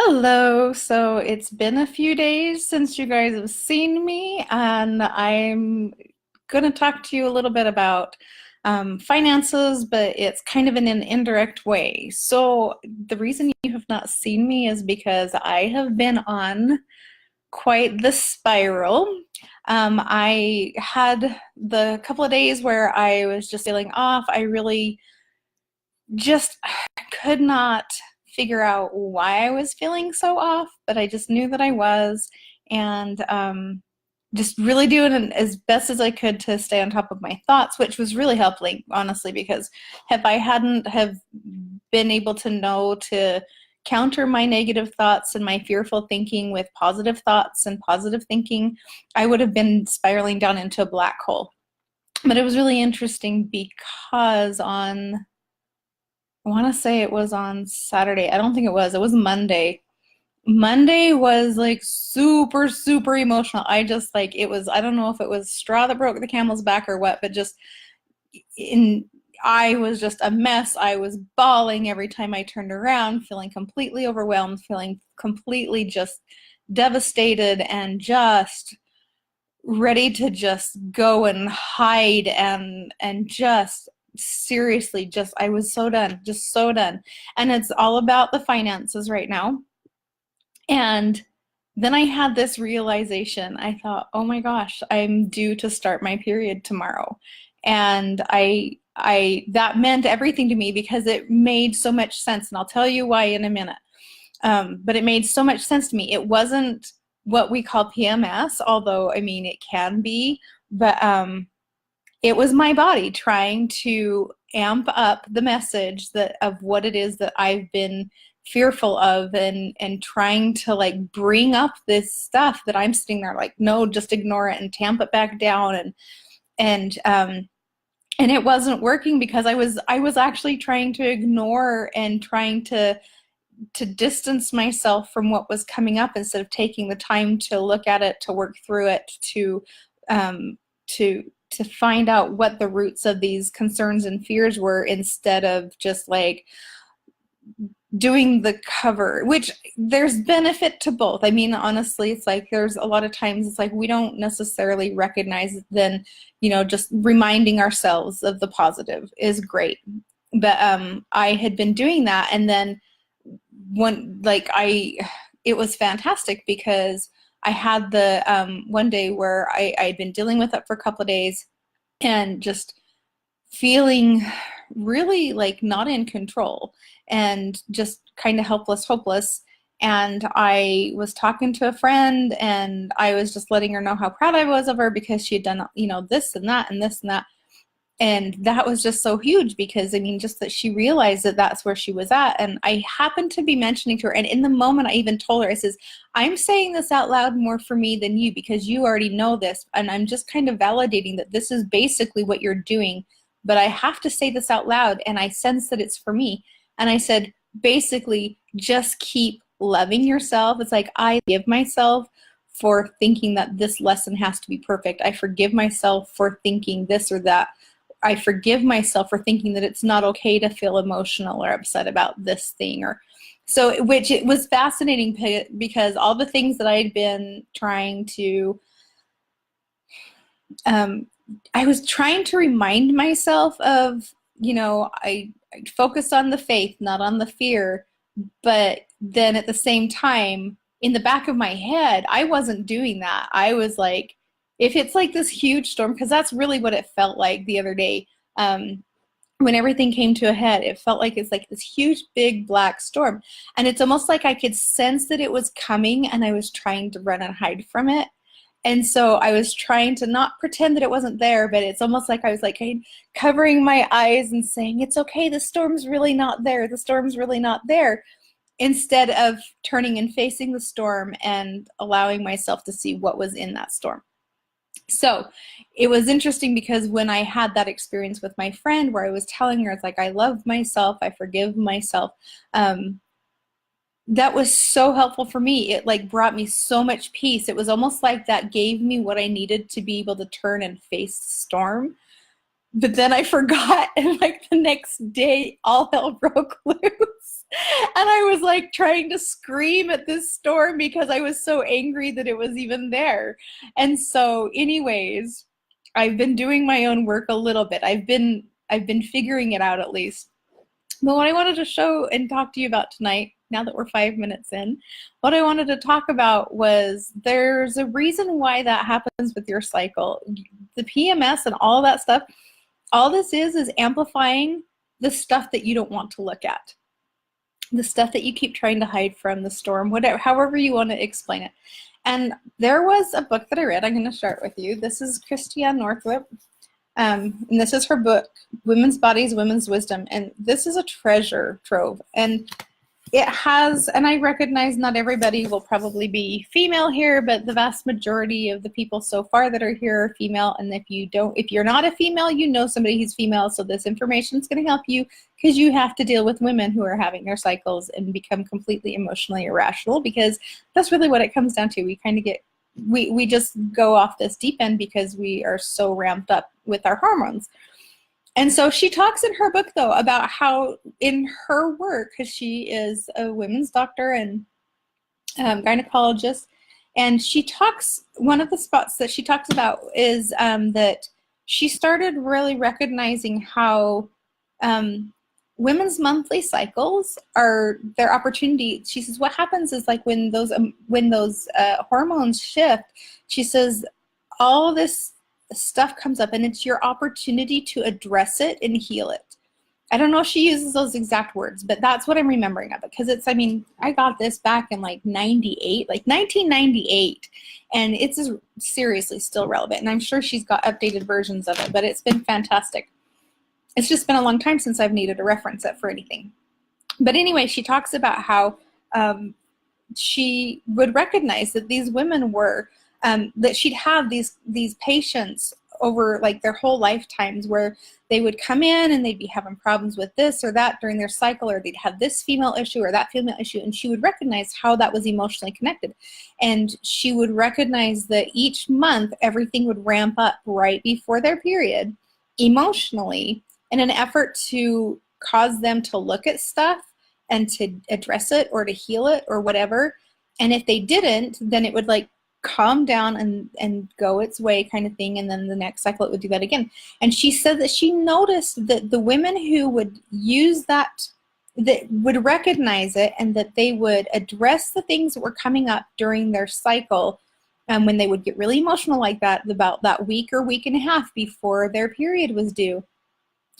Hello. So it's been a few days since you guys have seen me, and I'm going to talk to you a little bit about finances, but it's kind of in an indirect way. So the reason you have not seen me is because I have been on quite the spiral. I had the couple of days where I was just feeling off. I really just could not figure out why I was feeling so off, but I just knew that I was, and just really doing as best as I could to stay on top of my thoughts, which was really helpful, honestly, because if I hadn't have been able to know to counter my negative thoughts and my fearful thinking with positive thoughts and positive thinking, I would have been spiraling down into a black hole. But it was really interesting because I want to say it was on Saturday. I don't think it was. It was Monday. Monday was like super, super emotional. I just like it was, I don't know if it was straw that broke the camel's back or what, but just in I was just a mess. I was bawling every time I turned around, feeling completely overwhelmed, feeling completely just devastated and just ready to just go and hide and just seriously just I was so done, just so done. And it's all about the finances right now. And then I had this realization. I thought, "Oh my gosh, I'm due to start my period tomorrow." And I that meant everything to me because it made so much sense, and I'll tell you why in a minute. But it made so much sense to me. It wasn't what we call PMS, although I mean it can be, but it was my body trying to amp up the message that of what it is that I've been fearful of and trying to like bring up this stuff that I'm sitting there like, no, just ignore it and tamp it back down and and it wasn't working because I was actually trying to ignore and trying to distance myself from what was coming up instead of taking the time to look at it, to work through it, um, to to find out what the roots of these concerns and fears were instead of just like doing the cover, which there's benefit to both. I mean, honestly, it's like there's a lot of times it's like we don't necessarily recognize then, just reminding ourselves of the positive is great. But I had been doing that, and then it was fantastic because I had the one day where I had been dealing with it for a couple of days and just feeling really like not in control and just kind of helpless, hopeless. And I was talking to a friend and I was just letting her know how proud I was of her because she had done, this and that and this and that. And that was just so huge because I mean, just that she realized that that's where she was at. And I happened to be mentioning to her, and in the moment I even told her, I says, "I'm saying this out loud more for me than you because you already know this, and I'm just kind of validating that this is basically what you're doing, but I have to say this out loud and I sense that it's for me." And I said, basically, just keep loving yourself. It's like I give myself for thinking that this lesson has to be perfect. I forgive myself for thinking this or that. I forgive myself for thinking that it's not okay to feel emotional or upset about this thing, or so, which it was fascinating because all the things that I'd been trying to um, I was trying to remind myself of, I focused on the faith, not on the fear, but then at the same time, in the back of my head, I wasn't doing that. I was like, if it's like this huge storm, because that's really what it felt like the other day. Um, when everything came to a head, it felt like it's like this huge, big black storm. And it's almost like I could sense that it was coming and I was trying to run and hide from it. And so I was trying to not pretend that it wasn't there, but it's almost like I was like covering my eyes and saying, it's okay, the storm's really not there. The storm's really not there, instead of turning and facing the storm and allowing myself to see what was in that storm. So it was interesting because when I had that experience with my friend where I was telling her, it's like, I love myself, I forgive myself, that was so helpful for me. It like brought me so much peace. It was almost like that gave me what I needed to be able to turn and face the storm. But then I forgot, and like the next day, all hell broke loose. And I was like trying to scream at this storm because I was so angry that it was even there. And so, anyways, I've been doing my own work a little bit. I've been figuring it out at least. But what I wanted to show and talk to you about tonight, now that we're 5 minutes in, what I wanted to talk about was there's a reason why that happens with your cycle. The PMS and all that stuff, all this is amplifying the stuff that you don't want to look at. The stuff that you keep trying to hide from, the storm, whatever, however you want to explain it. And there was a book that I read, I'm going to share it with you. This is Christiane Northrup. And this is her book, Women's Bodies, Women's Wisdom. And this is a treasure trove. And it has, and I recognize not everybody will probably be female here, but the vast majority of the people so far that are here are female. And if you're not a female, you know somebody who's female. So this information is going to help you because you have to deal with women who are having their cycles and become completely emotionally irrational, because that's really what it comes down to. We kind of get, we just go off this deep end because we are so ramped up with our hormones. And so she talks in her book, though, about how in her work, because she is a women's doctor and gynecologist, and she talks, one of the spots that she talks about is that she started really recognizing how women's monthly cycles are their opportunity. She says what happens is like when those hormones shift, she says all this stuff comes up and it's your opportunity to address it and heal it. I don't know if she uses those exact words, but that's what I'm remembering of it, because it's, I mean, I got this back in like 98, like 1998, and it's seriously still relevant, and I'm sure she's got updated versions of it, but it's been fantastic. It's just been a long time since I've needed to reference it for anything. But anyway, she talks about how she would recognize that these women were that she'd have these patients over like their whole lifetimes where they would come in and they'd be having problems with this or that during their cycle, or they'd have this female issue or that female issue, and she would recognize how that was emotionally connected. And she would recognize that each month everything would ramp up right before their period emotionally in an effort to cause them to look at stuff and to address it or to heal it or whatever. And if they didn't, then it would like calm down and go its way kind of thing, and then the next cycle it would do that again. And she said that she noticed that the women who would use that would recognize it and that they would address the things that were coming up during their cycle, and when they would get really emotional like that about that week or week and a half before their period was due,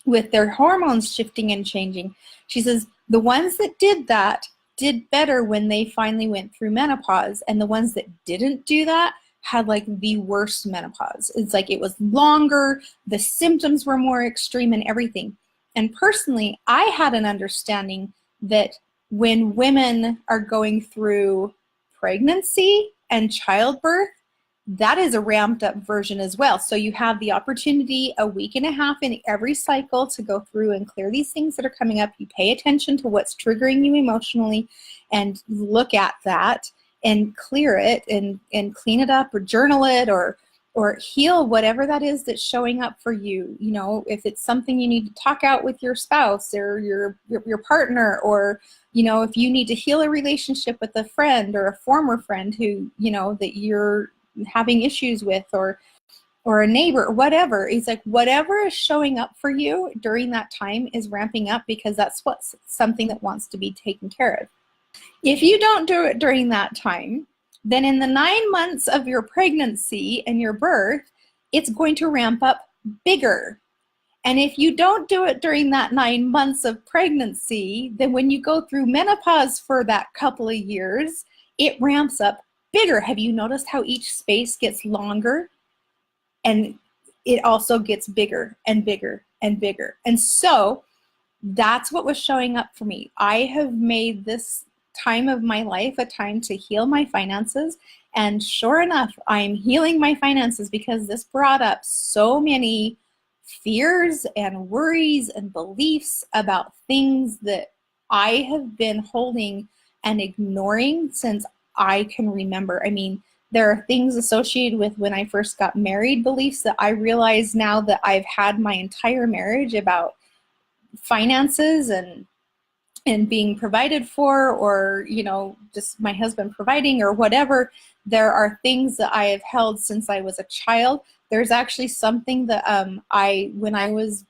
with their hormones shifting and changing, she says the ones that did that did better when they finally went through menopause, and the ones that didn't do that had like the worst menopause. It's like it was longer, the symptoms were more extreme and everything. And personally, I had an understanding that when women are going through pregnancy and childbirth, that is a ramped up version as well. So you have the opportunity a week and a half in every cycle to go through and clear these things that are coming up. You pay attention to what's triggering you emotionally and look at that and clear it and clean it up or journal it or heal whatever that is that's showing up for you. You know, if it's something you need to talk out with your spouse or your partner, or, you know, if you need to heal a relationship with a friend or a former friend who, you know, that you're having issues with, or a neighbor or whatever. It's like whatever is showing up for you during that time is ramping up, because that's what's something that wants to be taken care of. If you don't do it during that time, then in the 9 months of your pregnancy and your birth, it's going to ramp up bigger. And if you don't do it during that 9 months of pregnancy, then when you go through menopause for that couple of years, it ramps up bigger. Have you noticed how each space gets longer? And it also gets bigger and bigger and bigger. And so that's what was showing up for me. I have made this time of my life a time to heal my finances. And sure enough, I'm healing my finances because this brought up so many fears and worries and beliefs about things that I have been holding and ignoring since I can remember. I mean, There are things associated with when I first got married, beliefs that I realize now that I've had my entire marriage about finances and being provided for, or, you know, just my husband providing or whatever. There are things that I have held since I was a child. There's actually something that when I was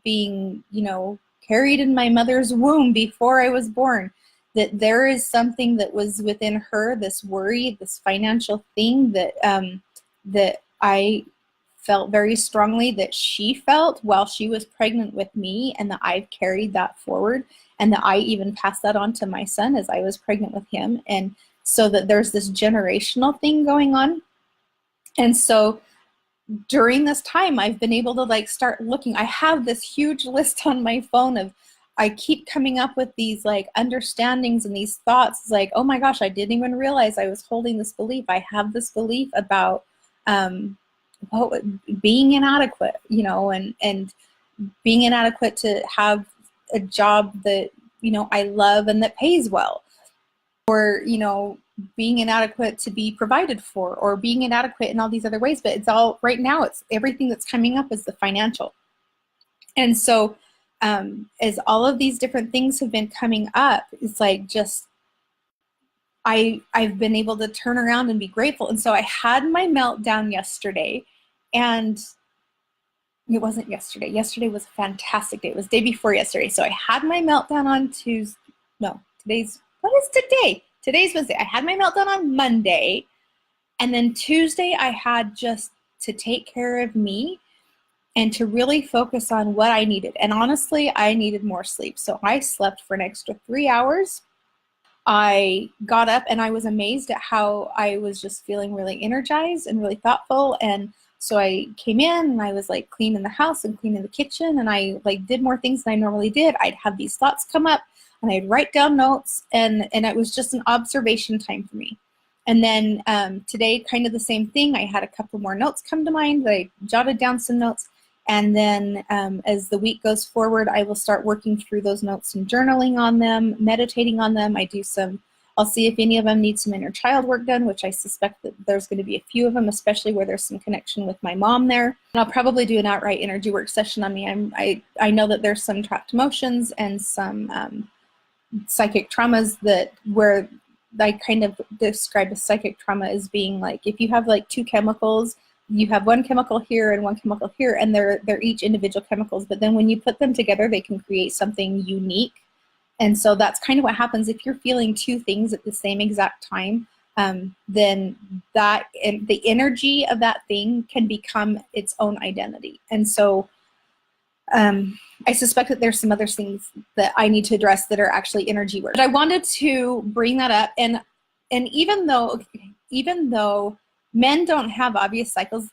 being, you know, carried in my mother's womb before I was born, that there is something that was within her, this worry, this financial thing that that I felt very strongly that she felt while she was pregnant with me, and that I've carried that forward, and that I even passed that on to my son as I was pregnant with him. And so that there's this generational thing going on. And so during this time, I've been able to like start looking. I have this huge list on my phone of, I keep coming up with these like understandings and these thoughts. It's like, oh my gosh, I didn't even realize I was holding this belief. I have this belief about being inadequate, you know, and being inadequate to have a job that, you know, I love and that pays well, or, you know, being inadequate to be provided for, or being inadequate in all these other ways. But it's all right now, it's everything that's coming up is the financial. And so as all of these different things have been coming up, it's like just I've been able to turn around and be grateful. And so I had my meltdown yesterday, and it wasn't yesterday. Yesterday was a fantastic day. It was the day before yesterday. So I had my meltdown on Tuesday. No, what is today? Today's Wednesday. I had my meltdown on Monday. And then Tuesday, I had just to take care of me and to really focus on what I needed. And honestly, I needed more sleep. So I slept for an extra 3 hours. I got up and I was amazed at how I was just feeling really energized and really thoughtful. And so I came in and I was like cleaning the house and cleaning the kitchen, and I like did more things than I normally did. I'd have these thoughts come up and I'd write down notes, and it was just an observation time for me. And then today, kind of the same thing. I had a couple more notes come to mind. I jotted down some notes. And then as the week goes forward, I will start working through those notes and journaling on them, meditating on them. I'll see if any of them need some inner child work done, which I suspect that there's going to be a few of them, especially where there's some connection with my mom there. And I'll probably do an outright energy work session on me. I know that there's some trapped emotions and some psychic traumas where I kind of describe a psychic trauma as being like, if you have like two chemicals, you have one chemical here and one chemical here, and they're each individual chemicals, but then when you put them together, they can create something unique. And so that's kind of what happens if you're feeling two things at the same exact time. Then the energy of that thing can become its own identity. And so I suspect that there's some other things that I need to address that are actually energy work. But I wanted to bring that up, and even though men don't have obvious cycles,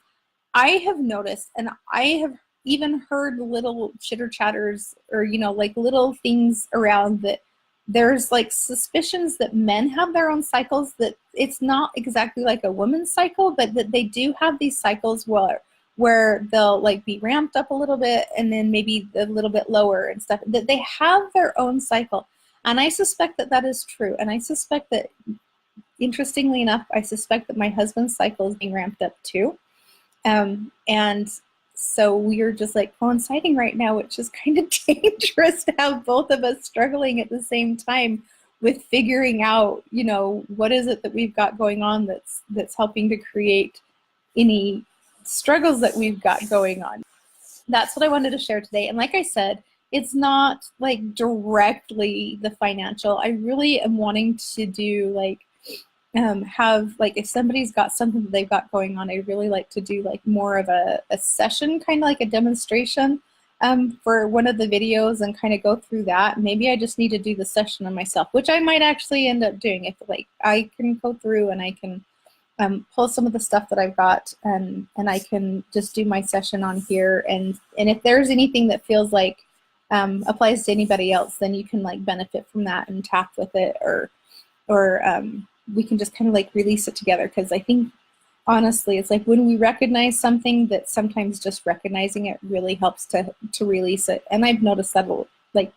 I have noticed, and I have even heard little chitter chatters, or, you know, like little things around that there's like suspicions that men have their own cycles, that it's not exactly like a woman's cycle, but that they do have these cycles where they'll like be ramped up a little bit and then maybe a little bit lower and stuff, that they have their own cycle. And I suspect that that is true. And I suspect that, interestingly enough, I suspect that my husband's cycle is being ramped up too. And so we're just like coinciding right now, which is kind of dangerous to have both of us struggling at the same time with figuring out, you know, what is it that we've got going on that's helping to create any struggles that we've got going on. That's what I wanted to share today. And like I said, it's not like directly the financial. I really am wanting to do like have like, if somebody's got something that they've got going on, I'd really like to do like more of a session, kind of like a demonstration for one of the videos, and kind of go through that. Maybe I just need to do the session on myself, which I might actually end up doing if like I can go through and I can pull some of the stuff that I've got, and I can just do my session on here. And if there's anything that feels like applies to anybody else, then you can like benefit from that and tap with it, or we can just kind of like release it together. Because I think honestly, it's like when we recognize something, that sometimes just recognizing it really helps to release it. And I've noticed that like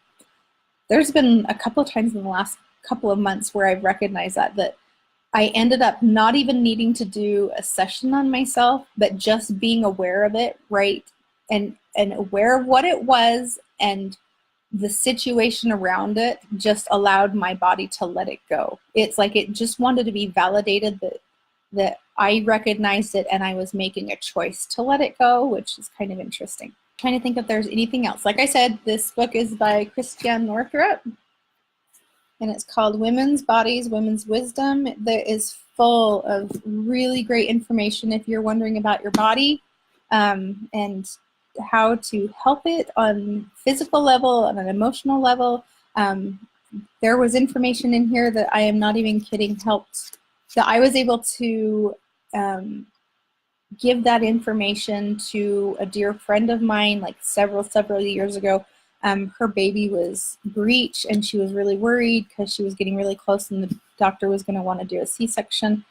there's been a couple of times in the last couple of months where I've recognized that I ended up not even needing to do a session on myself, but just being aware of it, right? And aware of what it was and the situation around it just allowed my body to let it go. It's like it just wanted to be validated that I recognized it and I was making a choice to let it go, which is kind of interesting. I'm trying to think if there's anything else. Like I said, this book is by Christiane Northrup, and it's called Women's Bodies, Women's Wisdom. That is full of really great information if you're wondering about your body and how to help it on physical level, on an emotional level. There was information in here that I am not even kidding helped, that I was able to give that information to a dear friend of mine like several years ago. Her baby was breech and she was really worried because she was getting really close and the doctor was going to want to do a C-section.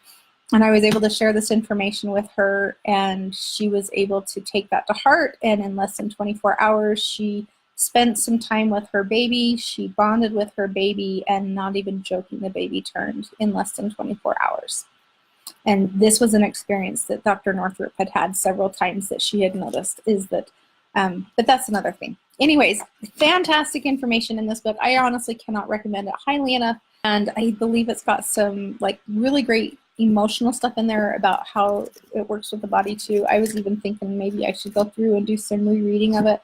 And I was able to share this information with her and she was able to take that to heart, and in less than 24 hours she spent some time with her baby. She bonded with her baby, and not even joking, the baby turned in less than 24 hours. And this was an experience that Dr. Northrup had had several times that she had noticed, is that, but that's another thing. Anyways, fantastic information in this book. I honestly cannot recommend it highly enough. And I believe it's got some like really great emotional stuff in there about how it works with the body too. I was even thinking maybe I should go through and do some rereading of it,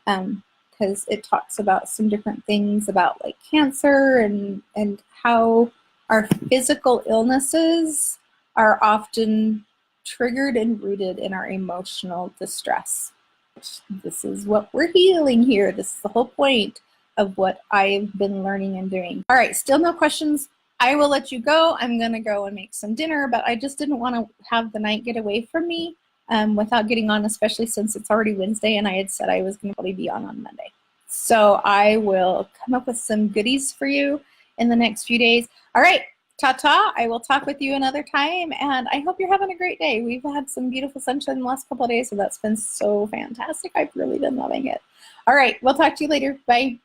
because it talks about some different things about like cancer and how our physical illnesses are often triggered and rooted in our emotional distress. This is what we're healing here. This is the whole point of what I've been learning and doing. All right, still no questions. I will let you go. I'm gonna go and make some dinner, but I just didn't want to have the night get away from me without getting on, especially since it's already Wednesday and I had said I was gonna probably be on Monday. So I will come up with some goodies for you in the next few days. All right, ta-ta. I will talk with you another time, and I hope you're having a great day. We've had some beautiful sunshine the last couple of days, so that's been so fantastic. I've really been loving it. All right, we'll talk to you later. Bye.